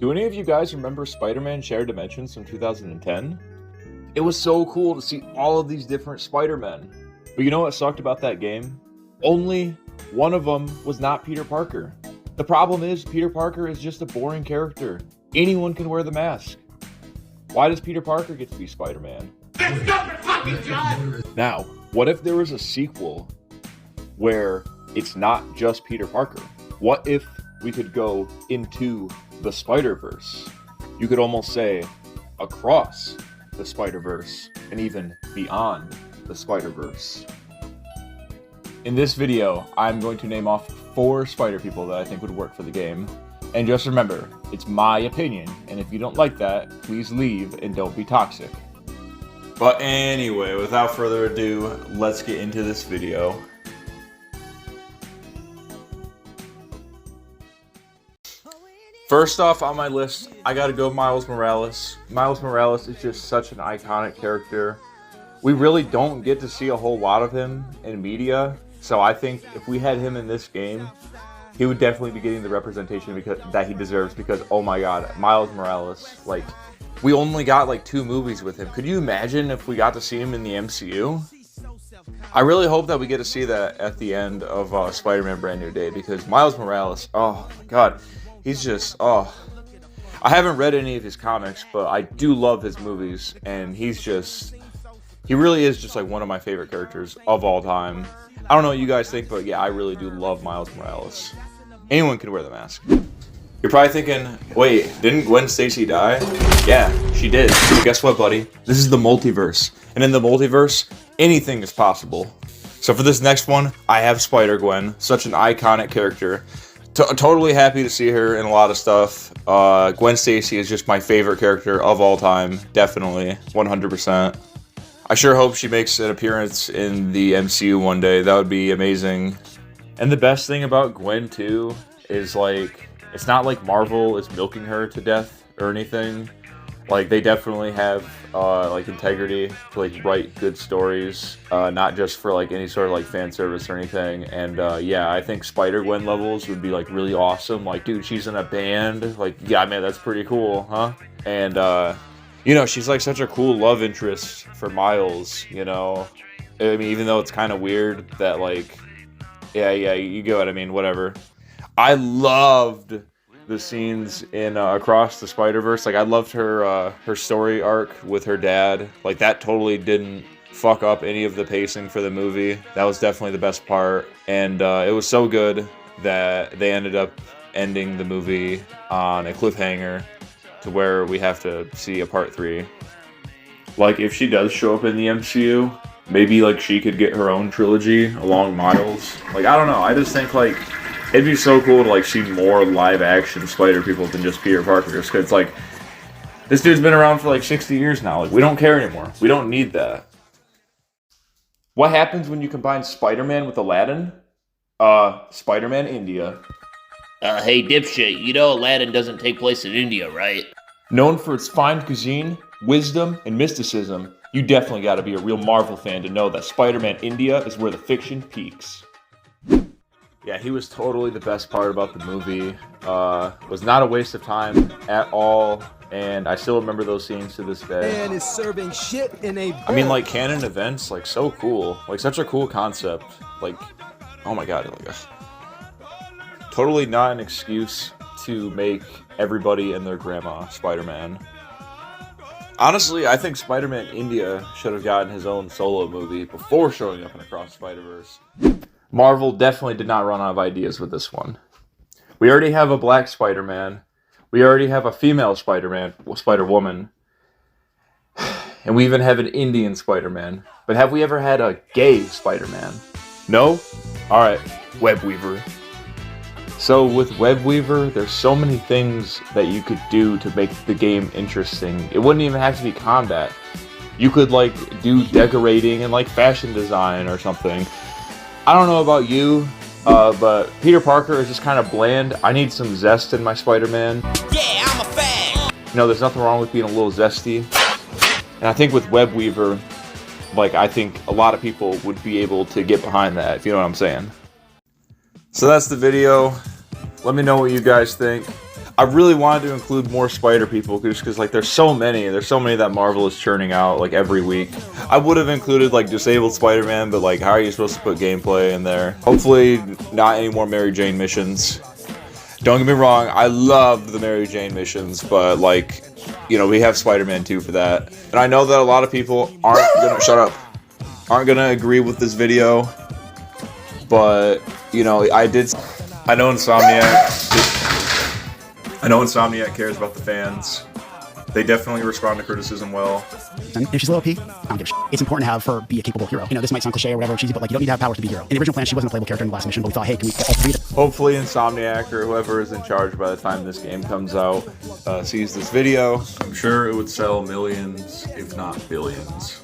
Do any of you guys remember Spider-Man Shared Dimensions from 2010? It was so cool to see all of these different Spider-Men. But you know what sucked about that game? Only one of them was not Peter Parker. The problem is, Peter Parker is just a boring character. Anyone can wear the mask. Why does Peter Parker get to be Spider-Man? Now, what if there was a sequel where it's not just Peter Parker? What if we could go into the Spider-Verse? You could almost say across the Spider-Verse and even beyond the Spider-Verse. In this video, I'm going to name off 4 Spider people that I think would work for the game. And just remember, it's my opinion, and if you don't like that, please leave and don't be toxic. But anyway, without further ado, let's get into this video. First off on my list, I gotta go Miles Morales. Miles Morales is just such an iconic character. We really don't get to see a whole lot of him in media, so I think if we had him in this game, he would definitely be getting the representation that he deserves, because oh my god, Miles Morales, like, we only got like 2 movies with him. Could you imagine if we got to see him in the MCU? I really hope that we get to see that at the end of Spider-Man Brand New Day, because Miles Morales, oh my god, he's just, oh. I haven't read any of his comics, but I do love his movies, and he really is just like one of my favorite characters of all time. I don't know what you guys think, but yeah, I really do love Miles Morales. Anyone can wear the mask. You're probably thinking, wait, didn't Gwen Stacy die? Yeah, she did. But guess what, buddy? This is the multiverse. And in the multiverse, anything is possible. So for this next one, I have Spider-Gwen, such an iconic character. Totally happy to see her in a lot of stuff. Gwen Stacy is just my favorite character of all time. Definitely, 100%. I sure hope she makes an appearance in the MCU one day. That would be amazing. And the best thing about Gwen, too, is like, it's not like Marvel is milking her to death or anything. Like, they definitely have like integrity to like write good stories, not just for like any sort of like fan service or anything. And yeah, I think Spider-Gwen levels would be like really awesome. Like, dude, she's in a band. Like, yeah, man, that's pretty cool, huh? And you know, she's like such a cool love interest for Miles, you know? I mean, even though it's kind of weird that like, yeah, you get what I mean, whatever. I loved the scenes in Across the Spider-Verse. Like, I loved her story arc with her dad. Like, that totally didn't fuck up any of the pacing for the movie. That was definitely the best part. And it was so good that they ended up ending the movie on a cliffhanger to where we have to see a part 3. Like, if she does show up in the MCU, maybe like she could get her own trilogy along Miles. Like, I don't know. I just think like it'd be so cool to like see more live action Spider people than just Peter Parker. Just 'cause it's like, this dude's been around for like 60 years now. Like, we don't care anymore. We don't need that. What happens when you combine Spider-Man with Aladdin? Spider-Man India. Hey dipshit, you know Aladdin doesn't take place in India, right? Known for its fine cuisine, wisdom, and mysticism, you definitely gotta be a real Marvel fan to know that Spider-Man India is where the fiction peaks. Yeah, he was totally the best part about the movie. Was not a waste of time at all, and I still remember those scenes to this day. Man is serving shit in a bowl. I mean, like, canon events, like, so cool. Like, such a cool concept. Like, oh my god, like, totally not an excuse to make everybody and their grandma Spider-Man. Honestly, I think Spider-Man India should have gotten his own solo movie before showing up in Across Spider-Verse. Marvel definitely did not run out of ideas with this one. We already have a black Spider-Man. We already have a female Spider-Man, Spider-Woman. And we even have an Indian Spider-Man. But have we ever had a gay Spider-Man? No? Alright, Web Weaver. So with Web Weaver, there's so many things that you could do to make the game interesting. It wouldn't even have to be combat. You could like do decorating and like fashion design or something. I don't know about you, but Peter Parker is just kind of bland. I need some zest in my Spider-Man. Yeah, I'm a fan! You know, there's nothing wrong with being a little zesty. And I think with Web Weaver, like, I think a lot of people would be able to get behind that, if you know what I'm saying. So that's the video. Let me know what you guys think. I really wanted to include more Spider people just because like there's so many that Marvel is churning out like every week. I would have included like disabled Spider-Man, but like how are you supposed to put gameplay in there? Hopefully not any more Mary Jane missions. Don't get me wrong, I love the Mary Jane missions, but like, you know, we have Spider-Man 2 for that. And I know that a lot of people aren't gonna agree with this video, but you know, I know Insomniac cares about the fans. They definitely respond to criticism well. And if she's a little OP, I don't give a shit. It's important to have her be a capable hero. You know, this might sound cliche or whatever, cheesy, but like you don't need to have powers to be a hero. In the original plan, she wasn't a playable character in the last mission, but we thought, hey, can we get all three? Hopefully Insomniac or whoever is in charge by the time this game comes out sees this video. I'm sure it would sell millions, if not billions.